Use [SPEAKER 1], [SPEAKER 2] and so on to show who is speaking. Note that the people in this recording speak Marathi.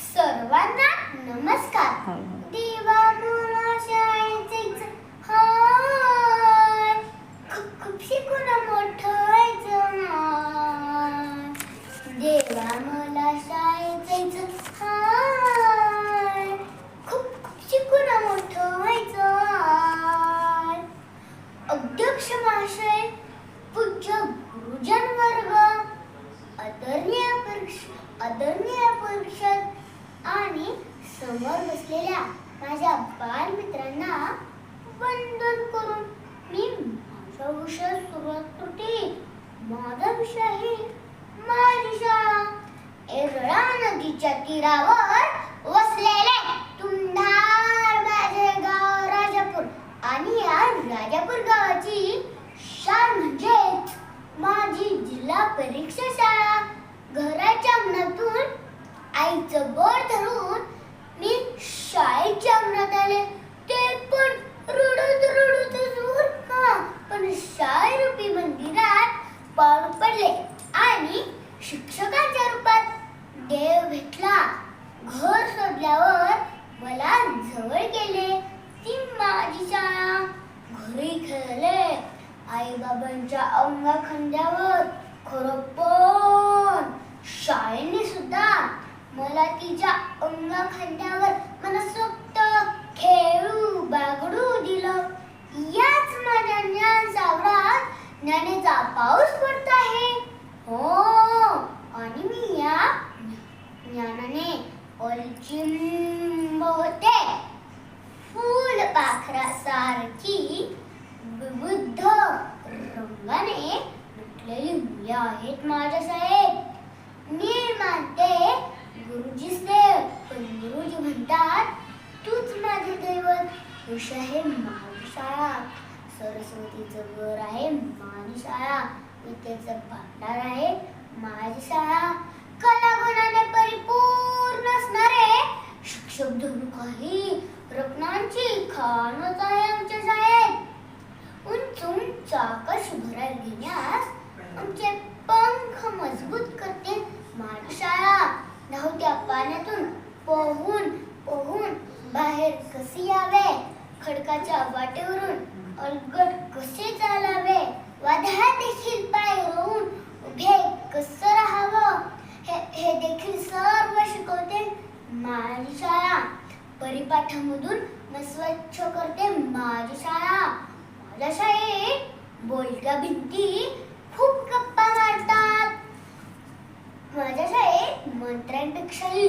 [SPEAKER 1] सर्वांना नमस्कार. देवा मुला शाळेचे हाय, खूप शिकून मोठं व्हायचं हाय. देवा मुला शाळेचे हाय, खूप शिकून मोठं व्हायचं हाय. अध्यक्ष महाशय, पूज्य गुरुजन वर्ग, आदरणीय परिषद आणि समोर बसलेल्या माझ्या बालमित्रांना वंदन करून मी माझा विषय सुरुवात करते. माझा विषय आहे माझी शाळा. एरळा नदीच्या तीरावर वसलेले तुंढाळ माझे गाव राजापूर आणि या राजापूर गावाची शाळा म्हणजेच माझी जिल्हा परीक्षा शाळा. घराच्या अंगणातून आईचं बोट धरून मी शाळेच्या अंगणात आले. ते पण रडत दूर का, पण शाळेरूपी मंदिरात पाऊल पडले आणि शिक्षकांच्या रूपात देव भेटला. घर सोडल्यावर मला जवळ केले ती माझी शाळा. घरी खेळले आई बाबांच्या अंगा खांद्यावर. खरं पण शाळेने सुद्धा मला तिच्या अंगा खांद्यावर मनसोक्त खेळू बागडू दिलं. याच माझ्या ज्ञान सावरात ज्ञानाचा पाऊस पडत आहे. हो, आणि मी या ज्ञानाने ओलचिंब होते. फूल पाखरासारखी विविध रंगाने नटलेली मुले आहेत माझ्या शाळेत. मी मानते गुरुजीच देव, पण गुरुजी म्हणतात तूच माझे दैवत. विषय आहे माझी शाळा. सरस्वतीचं घर आहे माझी शाळा. विद्येचं भांडार आहे माझी शाळा. कलागुणाने परिपूर्ण असणारे शिक्षक धनु काही रत्नांची खाणच आहे आमच्या शाळेत. उंच उंच आकाश भरायला घेण्यास आमचे पंख मजबूत करते माझी शाळा. धावत्या पाण्यातून पोहून बाहेर कसे यावे, खडकाच्या वाटेवरून अलगट कसे चालावे, वादळात देखील पाय रोवून उभे कसं राहावं, हे देखील सर्व शिकवते माझी शाळा. परिपाठामधून न स्वच्छ करते माझी शाळा. माझ्या शाळेत बोलक्या भिंती खूप गप्पा मारतात. माझ्या शाळेत मंत्र्यांपेक्षाही